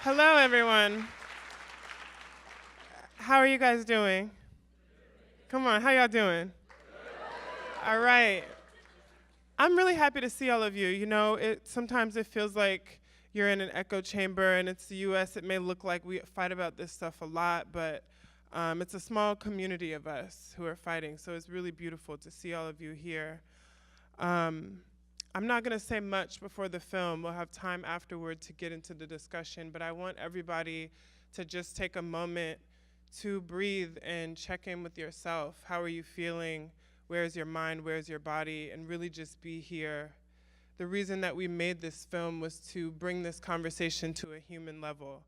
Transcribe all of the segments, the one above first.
Hello, everyone. How are you guys doing? Come on, how y'all doing? All right. I'm really happy to see all of you. You know, sometimes it feels like you're in an echo chamber, and it's the U.S. It may look like we fight about this stuff a lot, but it's a small community of us who are fighting. So it's really beautiful to see all of you here. Um, I'm not going to say much before the film. We'll have time afterward to get into the discussion, but I want everybody to just take a moment to breathe and check in with yourself. How are you feeling? Where's your mind? Where's your body? And really just be here. The reason that we made this film was to bring this conversation to a human level,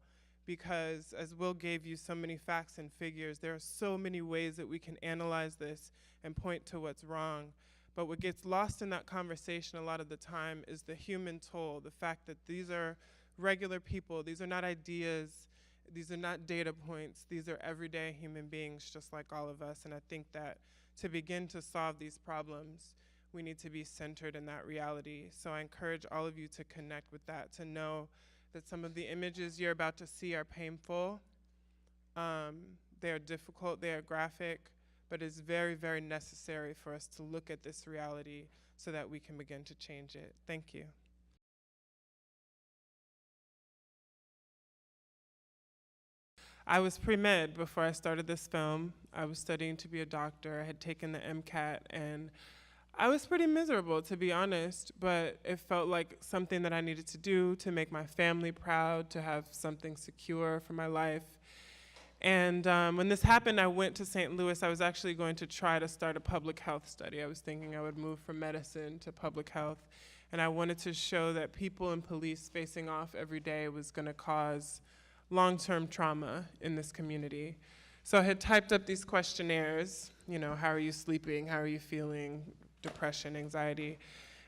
because as Will gave you so many facts and figures, there are so many ways that we can analyze this and point to what's wrong. But what gets lost in that conversation a lot of the time is the human toll, the fact that these are regular people, these are not ideas, these are not data points, these are everyday human beings just like all of us. And I think that to begin to solve these problems, we need to be centered in that reality. So I encourage all of you to connect with that, to know that some of the images you're about to see are painful, they are difficult, they are graphic, but it's very, very necessary for us to look at this reality so that we can begin to change it. Thank you. I was pre-med before I started this film. I was studying to be a doctor. I had taken the MCAT, and I was pretty miserable, to be honest, but it felt like something that I needed to do to make my family proud, to have something secure for my life. And when this happened, I went to St. Louis. I was actually going to try to start a public health study. I was thinking I would move from medicine to public health. And I wanted to show that people and police facing off every day was going to cause long-term trauma in this community. So I had typed up these questionnaires, you know, how are you sleeping, how are you feeling, depression, anxiety.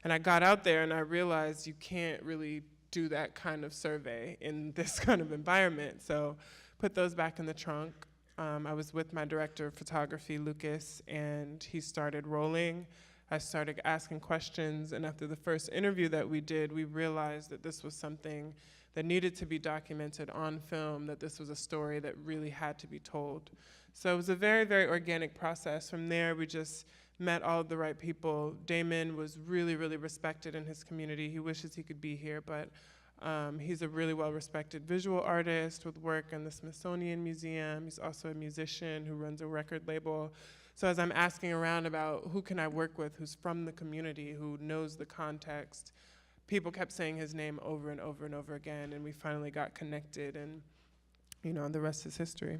And I got out there and I realized you can't really do that kind of survey in this kind of environment. So put those back in the trunk. I was with my director of photography, Lucas, and he started rolling. I started asking questions, and after the first interview that we did, we realized that this was something that needed to be documented on film, that this was a story that really had to be told. So it was a very, very organic process. From there, we just met all of the right people. Damon was really, really respected in his community. He wishes he could be here, but he's a really well-respected visual artist with work in the Smithsonian Museum. He's also a musician who runs a record label. So as I'm asking around about who can I work with who's from the community, who knows the context, people kept saying his name over and over and over again, and we finally got connected, and you know, the rest is history.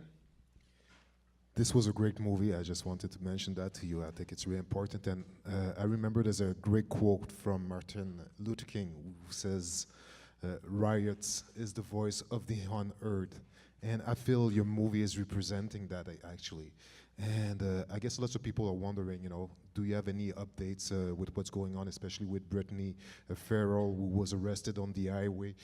This was a great movie. I just wanted to mention that to you. I think it's really important. And I remember there's a great quote from Martin Luther King who says, riots is the voice of the unheard. And I feel your movie is representing that actually. And I guess lots of people are wondering, you know, do you have any updates with what's going on, especially with Brittany Farrell, who was arrested on the highway,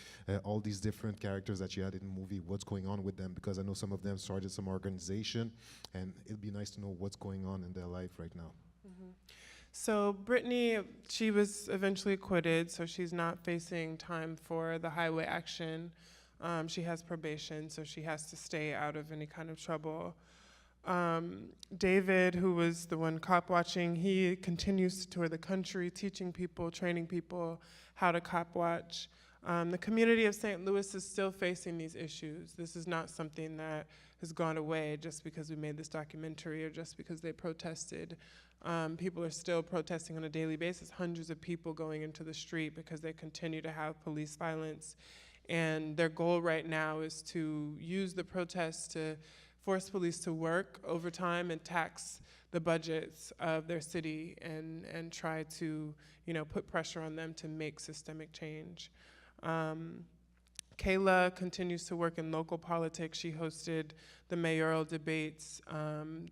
all these different characters that you had in the movie, what's going on with them? Because I know some of them started some organization, and it'd be nice to know what's going on in their life right now. Mm-hmm. So Brittany, she was eventually acquitted, so she's not facing time for the highway action. She has probation, so she has to stay out of any kind of trouble. David, who was the one cop watching, he continues to tour the country, teaching people, training people how to cop watch. The community of St. Louis is still facing these issues. This is not something that has gone away just because we made this documentary or just because they protested. People are still protesting on a daily basis, hundreds of people going into the street because they continue to have police violence. And their goal right now is to use the protests to force police to work overtime and tax the budgets of their city and try to, you know, put pressure on them to make systemic change. Kayla continues to work in local politics. She hosted the mayoral debates.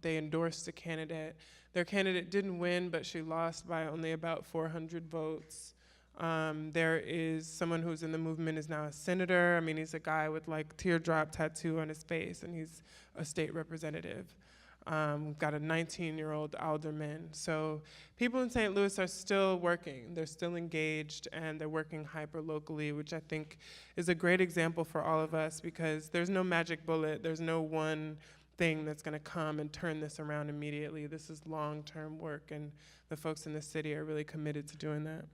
They endorsed a candidate. Their candidate didn't win, but she lost by only about 400 votes. There is someone who's in the movement is now a senator. I mean, he's a guy with like teardrop tattoo on his face, and he's a state representative. Got a 19-year-old alderman. So people in St. Louis are still working. They're still engaged, and they're working hyper-locally, which I think is a great example for all of us, because there's no magic bullet. There's no one thing that's going to come and turn this around immediately. This is long-term work, and the folks in the city are really committed to doing that.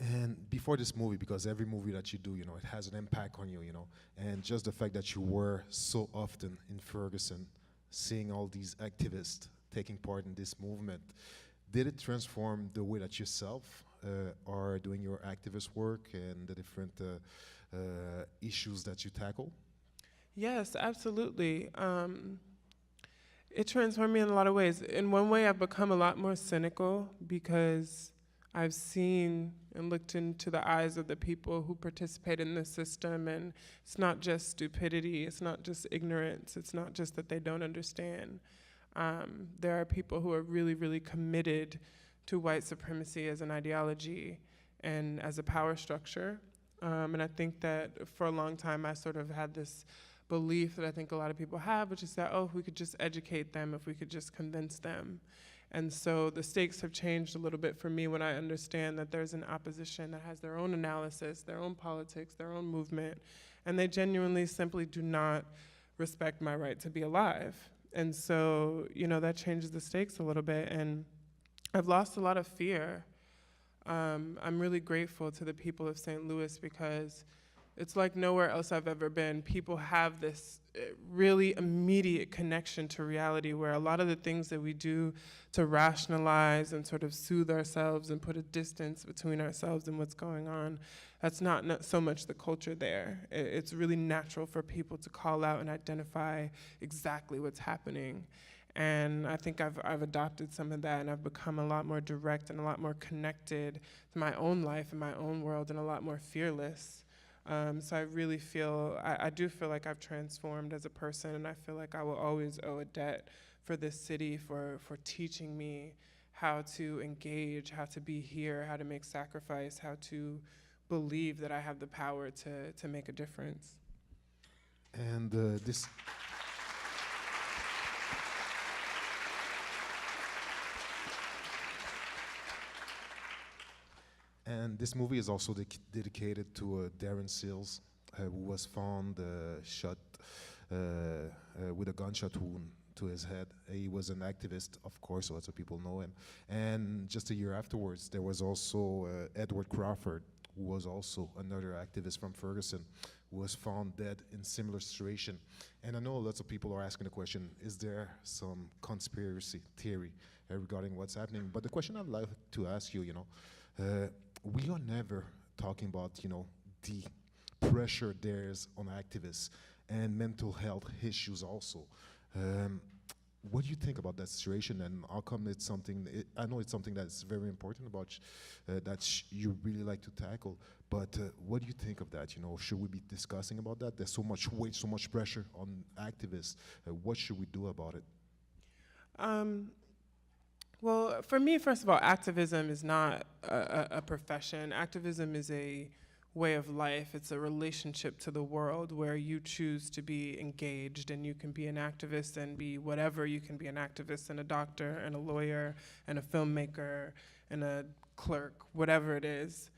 And before this movie, because every movie that you do, you know, it has an impact on you, you know, and just the fact that you were so often in Ferguson, seeing all these activists taking part in this movement, did it transform the way that yourself are doing your activist work and the different issues that you tackle? Yes, absolutely. It transformed me in a lot of ways. In one way, I've become a lot more cynical because I've seen and looked into the eyes of the people who participate in this system, and it's not just stupidity, it's not just ignorance, it's not just that they don't understand. There are people who are really, really committed to white supremacy as an ideology and as a power structure. And I think that for a long time I sort of had this belief that I think a lot of people have, which is that, oh, if we could just educate them, if we could just convince them. And so the stakes have changed a little bit for me when I understand that there's an opposition that has their own analysis, their own politics, their own movement, and they genuinely simply do not respect my right to be alive. And so, you know, that changes the stakes a little bit, and I've lost a lot of fear. I'm really grateful to the people of St. Louis because it's like nowhere else I've ever been. People have this really immediate connection to reality where a lot of the things that we do to rationalize and sort of soothe ourselves and put a distance between ourselves and what's going on, that's not so much the culture there. It's really natural for people to call out and identify exactly what's happening. And I think I've adopted some of that, and I've become a lot more direct and a lot more connected to my own life and my own world and a lot more fearless. So I really feel, I do feel like I've transformed as a person, and I feel like I will always owe a debt for this city for teaching me how to engage, how to be here, how to make sacrifice, how to believe that I have the power to make a difference. And this... And this movie is also dedicated to Darren Seals, who was found shot with a gunshot wound to his head. He was an activist, of course, lots of people know him. And just a year afterwards, there was also Edward Crawford, who was also another activist from Ferguson, who was found dead in similar situation. And I know lots of people are asking the question, is there some conspiracy theory regarding what's happening? But the question I'd like to ask you, you know, we are never talking about, you know, the pressure there's on activists and mental health issues also. What do you think about that situation, and how come it's something, I know it's something that's very important about, that you really like to tackle, but what do you think of that? You know, should we be discussing about that? There's so much weight, so much pressure on activists. What should we do about it? Well, for me, first of all, activism is not a profession. Activism is a way of life. It's a relationship to the world where you choose to be engaged, and you can be an activist and be whatever. You can be an activist and a doctor and a lawyer and a filmmaker and a clerk, whatever it is.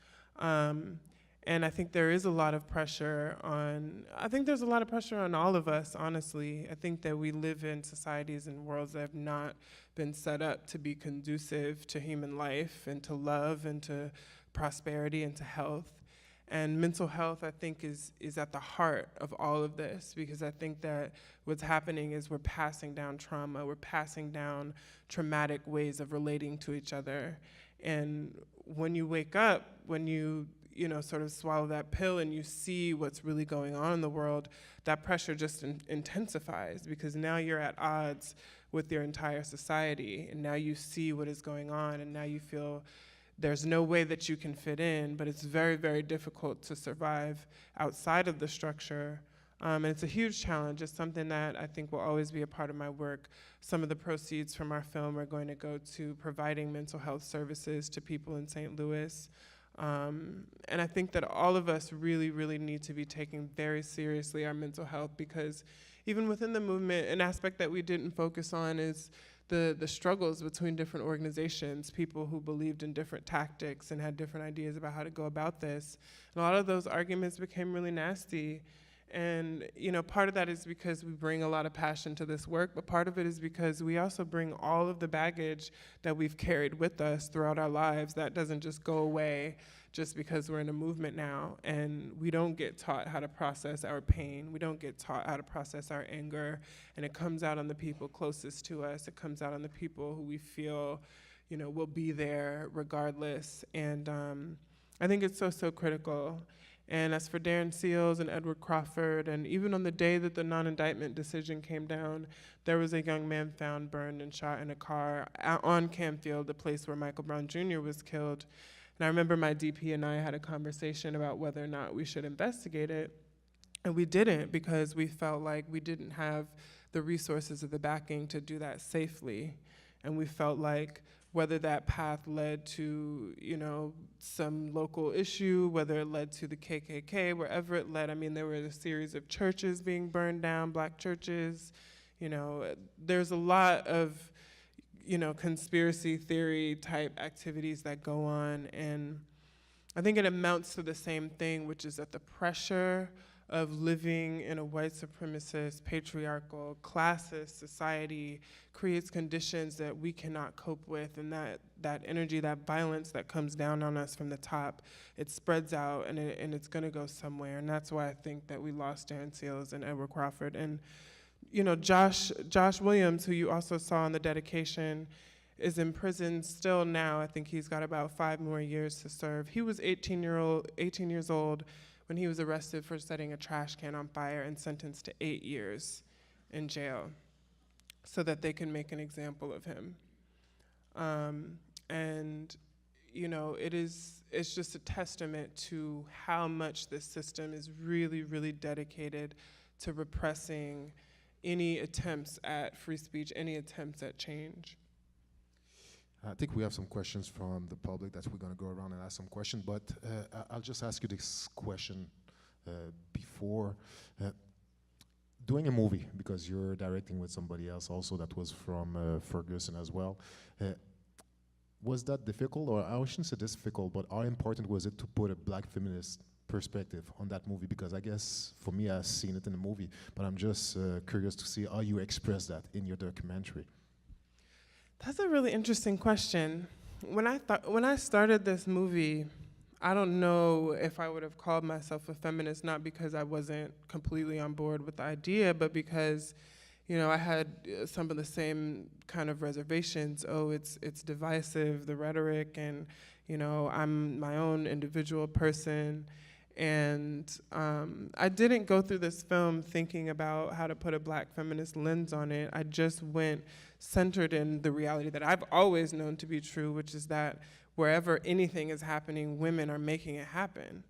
And I think there is a lot of pressure on, there's a lot of pressure on all of us, honestly. I think that we live in societies and worlds that have not been set up to be conducive to human life and to love and to prosperity and to health. And mental health, I think, is at the heart of all of this, because I think that what's happening is we're passing down trauma, we're passing down traumatic ways of relating to each other. And when you wake up, when you sort of swallow that pill and you see what's really going on in the world, that pressure just intensifies, because now you're at odds with your entire society, and now you see what is going on, and now you feel there's no way that you can fit in, but it's very, very difficult to survive outside of the structure. And it's a huge challenge. It's something that I think will always be a part of my work. Some of the proceeds from our film are going to go to providing mental health services to people in St. Louis. And I think that all of us really, really need to be taking very seriously our mental health, because even within the movement, an aspect that we didn't focus on is the struggles between different organizations, people who believed in different tactics and had different ideas about how to go about this. And a lot of those arguments became really nasty. And part of that is because we bring a lot of passion to this work, but part of it is because we also bring all of the baggage that we've carried with us throughout our lives. That doesn't just go away just because we're in a movement now, and we don't get taught how to process our pain. We don't get taught how to process our anger, and it comes out on the people closest to us. It comes out on the people who we feel, will be there regardless. And I think it's so, so critical. And as for Darren Seals and Edward Crawford, and even on the day that the non-indictment decision came down, there was a young man found burned and shot in a car on Camfield, the place where Michael Brown Jr. was killed. And I remember my DP and I had a conversation about whether or not we should investigate it. And we didn't, because we felt like we didn't have the resources or the backing to do that safely. And we felt like whether that path led to, some local issue, whether it led to the KKK, wherever it led. I mean, there were a series of churches being burned down, black churches. There's a lot of, conspiracy theory type activities that go on. And I think it amounts to the same thing, which is that the pressure of living in a white supremacist, patriarchal, classist society creates conditions that we cannot cope with, and that energy, that violence that comes down on us from the top, it spreads out, and it's gonna go somewhere. And that's why I think that we lost Darren Seals and Edward Crawford. And Josh Williams, who you also saw in the dedication, is in prison still now. I think he's got about 5 more years to serve. He was 18 years old when he was arrested for setting a trash can on fire and sentenced to 8 years in jail so that they can make an example of him. It's just a testament to how much this system is really, really dedicated to repressing any attempts at free speech, any attempts at change. I think we have some questions from the public that we're going to go around and ask some questions, but I'll just ask you this question before. Doing a movie, because you're directing with somebody else also that was from Ferguson as well, was that difficult, or I shouldn't say difficult, but how important was it to put a black feminist perspective on that movie? Because I guess for me, I've seen it in the movie, but I'm just curious to see how you express that in your documentary. That's a really interesting question. When I started this movie, I don't know if I would have called myself a feminist, not because I wasn't completely on board with the idea, but because, I had some of the same kind of reservations. Oh, it's divisive, the rhetoric, and, I'm my own individual person. And I didn't go through this film thinking about how to put a black feminist lens on it. I just went centered in the reality that I've always known to be true, which is that wherever anything is happening, women are making it happen.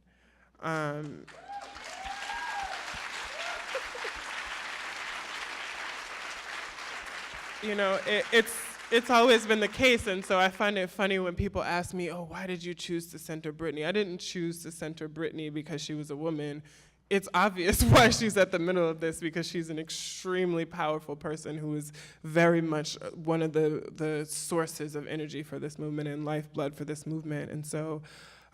It's always been the case, and so I find it funny when people ask me, oh, why did you choose to center Brittany? I didn't choose to center Brittany because she was a woman. It's obvious why she's at the middle of this, because she's an extremely powerful person who is very much one of the sources of energy for this movement and lifeblood for this movement. And so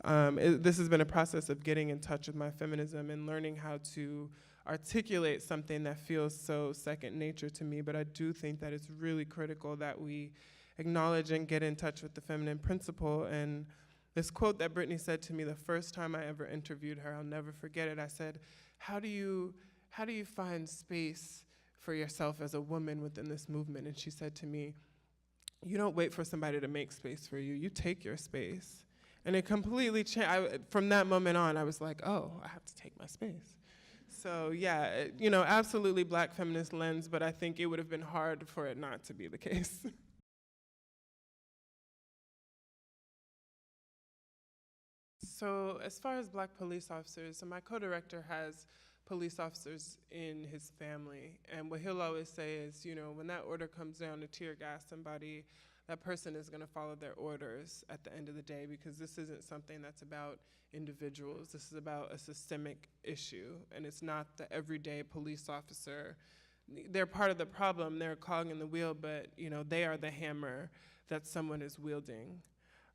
this has been a process of getting in touch with my feminism and learning how to articulate something that feels so second nature to me. But I do think that it's really critical that we acknowledge and get in touch with the feminine principle. And this quote that Brittany said to me the first time I ever interviewed her, I'll never forget it. I said, how do you find space for yourself as a woman within this movement? And she said to me, you don't wait for somebody to make space for you, you take your space. And it completely changed. From that moment on, I was like, oh, I have to take my space. So yeah, absolutely black feminist lens, but I think it would have been hard for it not to be the case. So as far as black police officers, so my co-director has police officers in his family, and what he'll always say is, when that order comes down to tear gas somebody, that person is going to follow their orders at the end of the day, because this isn't something that's about individuals. This is about a systemic issue, and it's not the everyday police officer. They're part of the problem, they're a cog in the wheel, but they are the hammer that someone is wielding.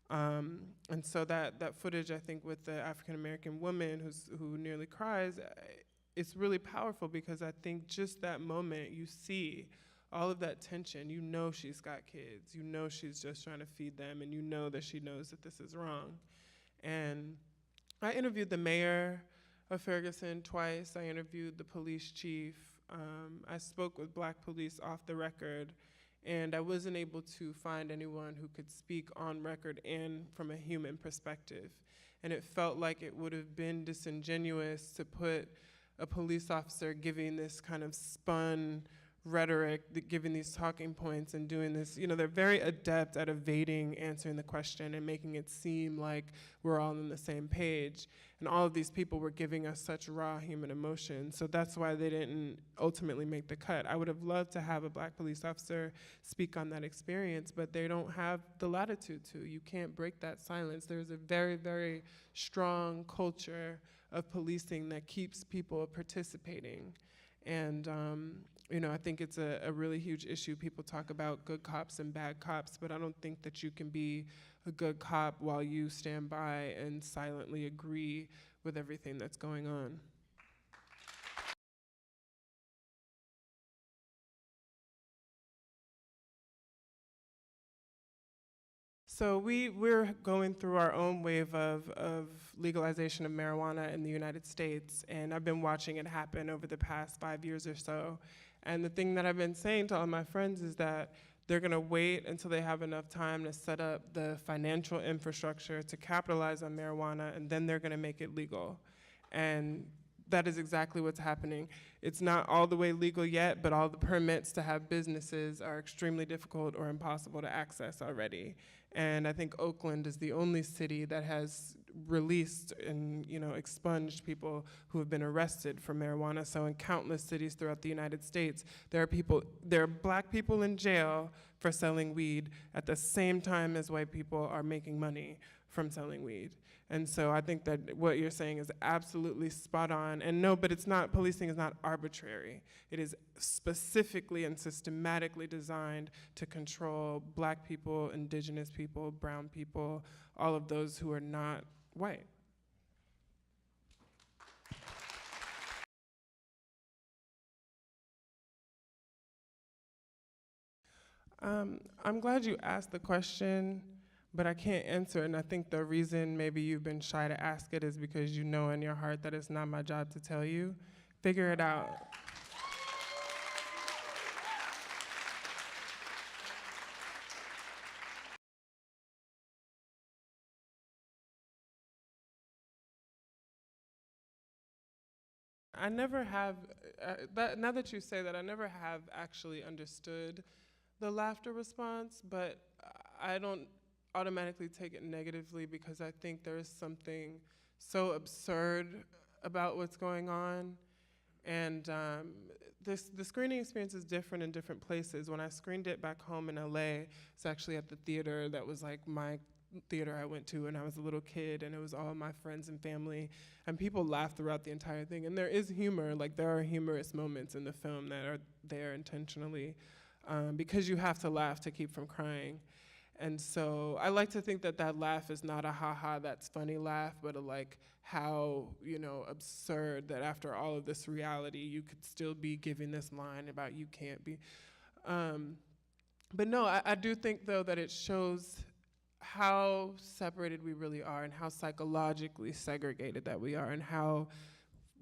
And so that footage, I think, with the African-American woman who nearly cries, it's really powerful, because I think just that moment, you see all of that tension. She's got kids. She's just trying to feed them, and that she knows that this is wrong. And I interviewed the mayor of Ferguson twice. I interviewed the police chief. I spoke with Black police off the record, and I wasn't able to find anyone who could speak on record and from a human perspective. And it felt like it would have been disingenuous to put a police officer giving this kind of spun rhetoric, giving these talking points and doing this. They're very adept at evading answering the question and making it seem like we're all on the same page. And all of these people were giving us such raw human emotion. So that's why they didn't ultimately make the cut. I would have loved to have a Black police officer speak on that experience, but they don't have the latitude to. You can't break that silence. There's a very, very strong culture of policing that keeps people participating. And I think it's a really huge issue. People talk about good cops and bad cops, but I don't think that you can be a good cop while you stand by and silently agree with everything that's going on. So we're going through our own wave of legalization of marijuana in the United States, and I've been watching it happen over the past 5 years or so. And the thing that I've been saying to all my friends is that they're gonna wait until they have enough time to set up the financial infrastructure to capitalize on marijuana, and then they're gonna make it legal. And that is exactly what's happening. It's not all the way legal yet, but all the permits to have businesses are extremely difficult or impossible to access already. And I think Oakland is the only city that has released and expunged people who have been arrested for marijuana. So in countless cities throughout the United States, there are Black people in jail for selling weed at the same time as white people are making money from selling weed. And so I think that what you're saying is absolutely spot on. And no, but it's not, policing is not arbitrary. It is specifically and systematically designed to control Black people, indigenous people, brown people, all of those who are not white. I'm glad you asked the question, but I can't answer it. And I think the reason maybe you've been shy to ask it is because you know in your heart that it's not my job to tell you. Figure it out. I never have, now that you say that, I never have actually understood the laughter response, but I don't automatically take it negatively, because I think there is something so absurd about what's going on. And the screening experience is different in different places. When I screened it back home in LA, it's actually at the theater that was like my theater I went to when I was a little kid, and it was all my friends and family, and people laughed throughout the entire thing. And there is humor, like there are humorous moments in the film that are there intentionally, because you have to laugh to keep from crying. And so I like to think that that laugh is not a ha-ha, that's funny laugh, but a like how, absurd that after all of this reality, you could still be giving this line about you can't be. But no, I do think though that it shows how separated we really are, and how psychologically segregated that we are, and how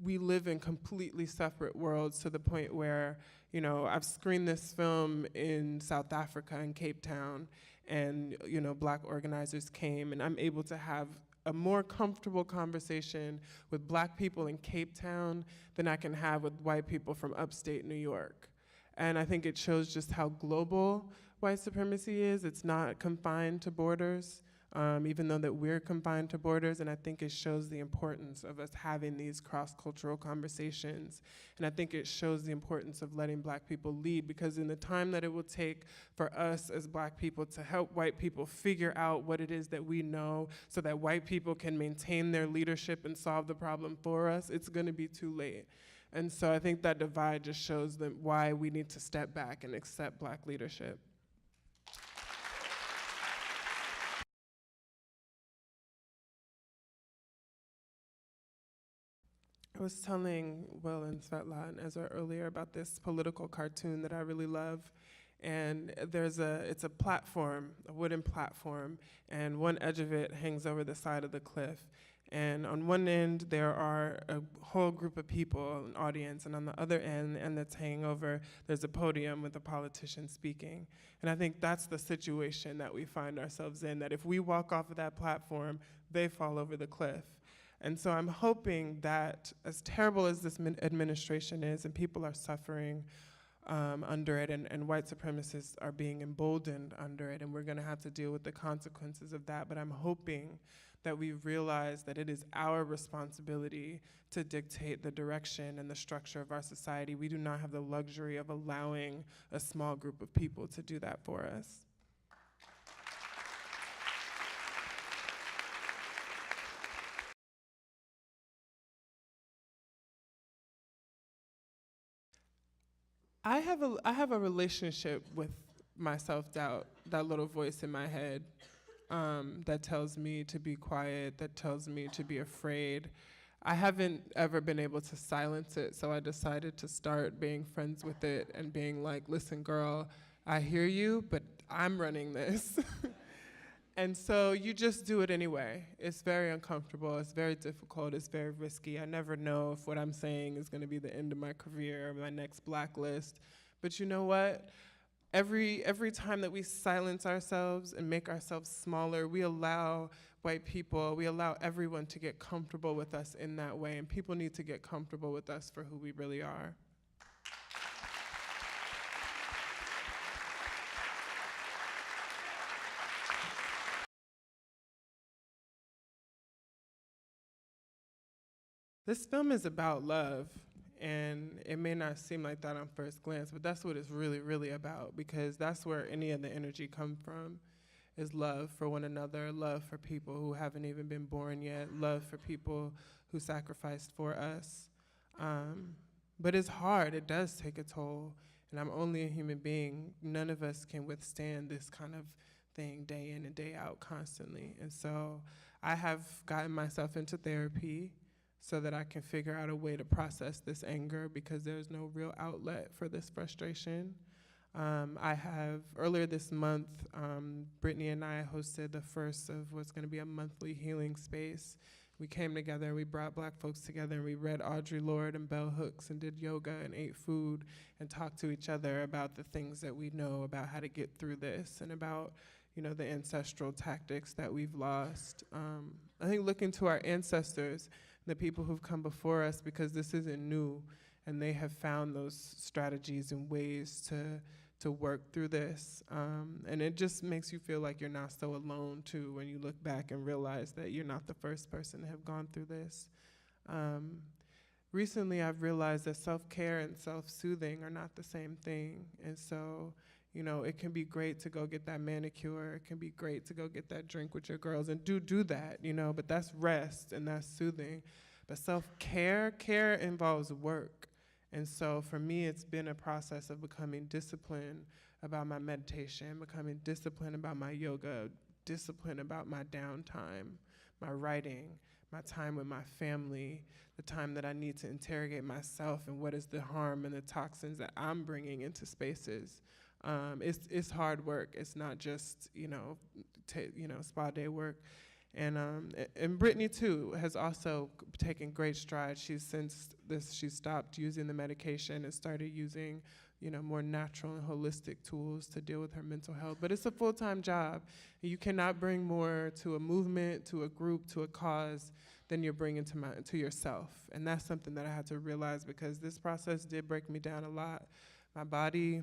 we live in completely separate worlds, to the point where, I've screened this film in South Africa, in Cape Town, and Black organizers came, and I'm able to have a more comfortable conversation with Black people in Cape Town than I can have with white people from upstate New York. And I think it shows just how global white supremacy is. It's not confined to borders. even though that we're confined to borders. And I think it shows the importance of us having these cross-cultural conversations. And I think it shows the importance of letting Black people lead, because in the time that it will take for us as Black people to help white people figure out what it is that we know so that white people can maintain their leadership and solve the problem for us, it's gonna be too late. And so I think that divide just shows them why we need to step back and accept Black leadership. I was telling Will and Svetla and Ezra earlier about this political cartoon that I really love. And it's a platform, a wooden platform, and one edge of it hangs over the side of the cliff. And on one end, there are a whole group of people, an audience, and on the other end, and that's hanging over, there's a podium with a politician speaking. And I think that's the situation that we find ourselves in, that if we walk off of that platform, they fall over the cliff. And so I'm hoping that, as terrible as this administration is, and people are suffering under it, and white supremacists are being emboldened under it, and we're gonna have to deal with the consequences of that, but I'm hoping that we realize that it is our responsibility to dictate the direction and the structure of our society. We do not have the luxury of allowing a small group of people to do that for us. I have a relationship with my self-doubt, that little voice in my head that tells me to be quiet, that tells me to be afraid. I haven't ever been able to silence it, so I decided to start being friends with it and being like, listen, girl, I hear you, but I'm running this. And so you just do it anyway. It's very uncomfortable, it's very difficult, it's very risky. I never know if what I'm saying is gonna be the end of my career or my next blacklist. But you know what? Every time that we silence ourselves and make ourselves smaller, we allow white people, we allow everyone to get comfortable with us in that way, and people need to get comfortable with us for who we really are. This film is about love, and it may not seem like that on first glance, but that's what it's really, really about, because that's where any of the energy comes from, is love for one another, love for people who haven't even been born yet, love for people who sacrificed for us. But it's hard, it does take a toll, and I'm only a human being. None of us can withstand this kind of thing day in and day out constantly. And so I have gotten myself into therapy so that I can figure out a way to process this anger, because there's no real outlet for this frustration. Earlier this month, Brittany and I hosted the first of what's gonna be a monthly healing space. We came together, we brought Black folks together, and we read Audre Lorde and bell hooks and did yoga and ate food and talked to each other about the things that we know about how to get through this and about, the ancestral tactics that we've lost. I think looking to our ancestors, the people who've come before us, because this isn't new, and they have found those strategies and ways to work through this. And it just makes you feel like you're not so alone too, when you look back and realize that you're not the first person to have gone through this. Recently I've realized that self-care and self-soothing are not the same thing. And so, it can be great to go get that manicure, it can be great to go get that drink with your girls, and do that, but that's rest and that's soothing. But care involves work. And so for me, it's been a process of becoming disciplined about my meditation, becoming disciplined about my yoga, disciplined about my downtime, my writing, my time with my family, the time that I need to interrogate myself and what is the harm and the toxins that I'm bringing into spaces. It's hard work. It's not just spa day work, and Brittany too has also taken great strides. She stopped using the medication and started using more natural and holistic tools to deal with her mental health. But it's a full-time job. You cannot bring more to a movement, to a group, to a cause than you're bringing to yourself, and that's something that I had to realize, because this process did break me down a lot. My body,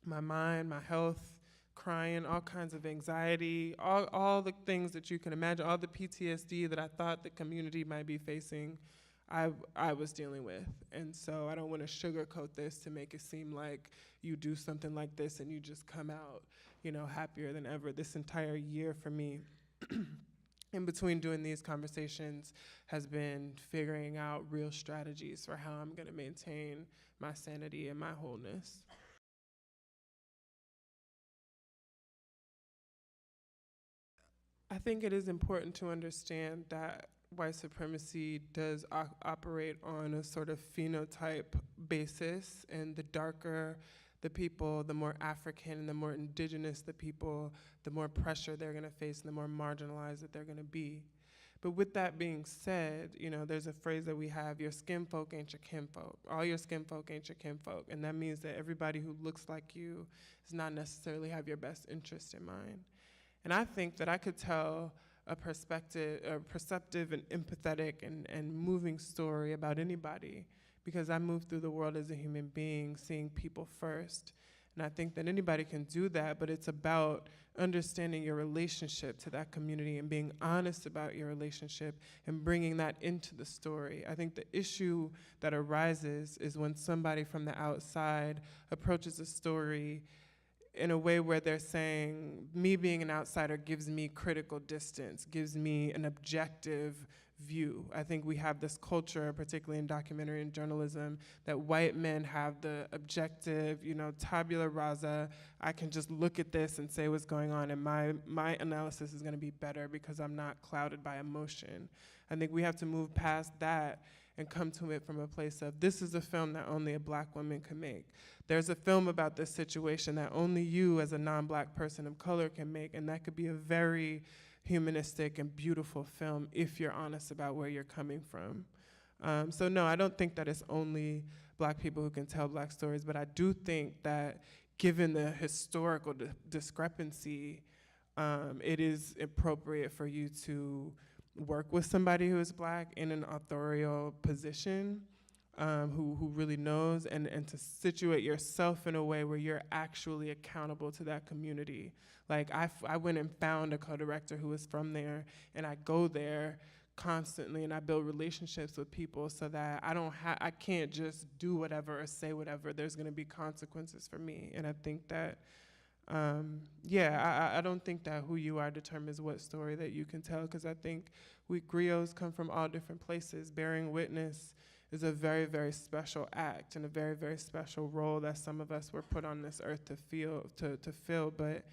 my mind, my health, crying, all kinds of anxiety, all the things that you can imagine, all the PTSD that I thought the community might be facing, I was dealing with. And so I don't want to sugarcoat this to make it seem like you do something like this and you just come out, happier than ever. This entire year for me, in between doing these conversations, has been figuring out real strategies for how I'm going to maintain my sanity and my wholeness. I think it is important to understand that white supremacy does operate on a sort of phenotype basis, and the darker the people, the more African, the more indigenous the people, the more pressure they're gonna face and the more marginalized that they're gonna be. But with that being said, there's a phrase that we have, your skin folk ain't your kinfolk. All your skin folk ain't your kinfolk. And that means that everybody who looks like you does not necessarily have your best interest in mind. And I think that I could tell a perceptive and empathetic and moving story about anybody, because I move through the world as a human being, seeing people first. And I think that anybody can do that, but it's about understanding your relationship to that community and being honest about your relationship and bringing that into the story. I think the issue that arises is when somebody from the outside approaches a story in a way where they're saying, me being an outsider gives me critical distance, gives me an objective view. I think we have this culture, particularly in documentary and journalism, that white men have the objective, tabula rasa. I can just look at this and say what's going on, and my analysis is gonna be better because I'm not clouded by emotion. I think we have to move past that and come to it from a place of, this is a film that only a Black woman can make. There's a film about this situation that only you as a non-Black person of color can make, and that could be a very humanistic and beautiful film if you're honest about where you're coming from. So no, I don't think that it's only Black people who can tell Black stories, but I do think that given the historical discrepancy, it is appropriate for you to work with somebody who is Black in an authorial position, who really knows, and to situate yourself in a way where you're actually accountable to that community. Like I went and found a co-director who was from there, and I go there constantly and I build relationships with people so that I can't just do whatever or say whatever. There's gonna be consequences for me. And I think that, I don't think that who you are determines what story that you can tell, because I think we griots come from all different places. Bearing witness is a very, very special act and a very, very special role that some of us were put on this earth to fill, but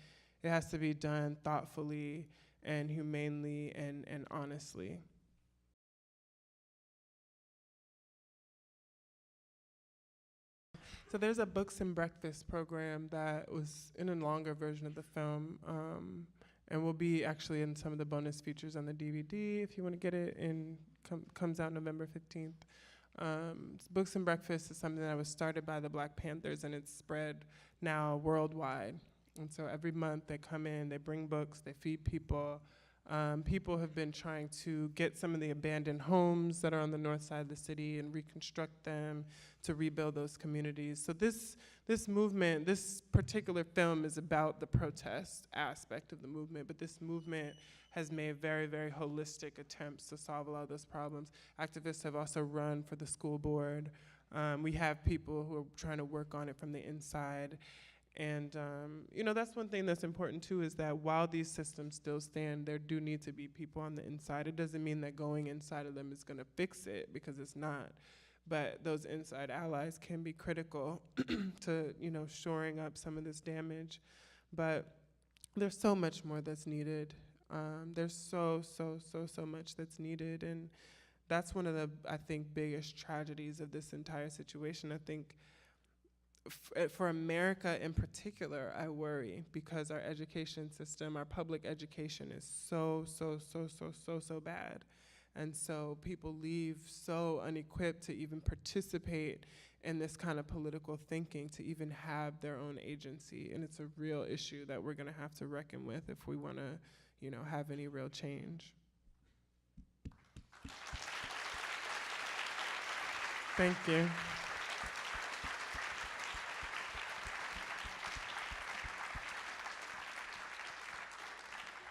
it has to be done thoughtfully and humanely and honestly. So there's a Books and Breakfast program that was in a longer version of the film, and will be actually in some of the bonus features on the DVD if you want to get it. Comes out November 15th. Books and Breakfast is something that was started by the Black Panthers, and it's spread now worldwide. And so every month they come in, they bring books, they feed people. People have been trying to get some of the abandoned homes that are on the north side of the city and reconstruct them to rebuild those communities. So this movement, this particular film is about the protest aspect of the movement, but this movement has made very, very holistic attempts to solve a lot of those problems. Activists have also run for the school board. We have people who are trying to work on it from the inside. And that's one thing that's important too, is that while these systems still stand, there do need to be people on the inside. It doesn't mean that going inside of them is gonna fix it, because it's not. But those inside allies can be critical to shoring up some of this damage. But there's so much more that's needed. There's so much that's needed. And that's one of the, I think, biggest tragedies of this entire situation. I think for America in particular, I worry, because our education system, our public education is so bad. And so people leave so unequipped to even participate in this kind of political thinking, to even have their own agency. And it's a real issue that we're gonna have to reckon with if we wanna, have any real change. Thank you.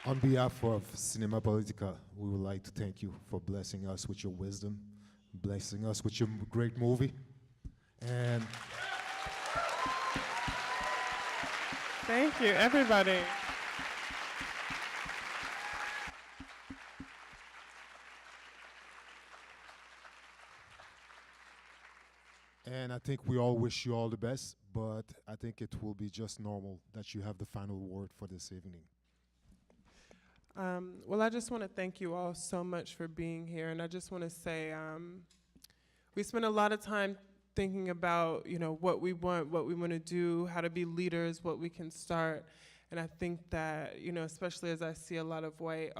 On behalf of Cinema Politica, we would like to thank you for blessing us with your wisdom, blessing us with your great movie. And Thank you, everybody. I think we all wish you all the best, but I think it will be just normal that you have the final word for this evening. Well, I just want to thank you all so much for being here, and I just want to say we spent a lot of time thinking about, what we want to do, how to be leaders, what we can start, and I think that, especially as I see a lot of white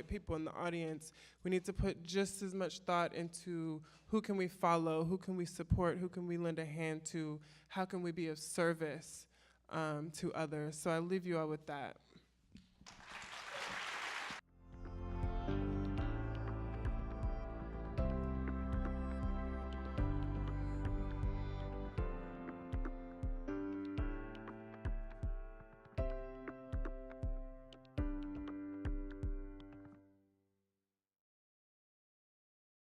people in the audience, we need to put just as much thought into who can we follow, who can we support, who can we lend a hand to, how can we be of service to others. So I leave you all with that.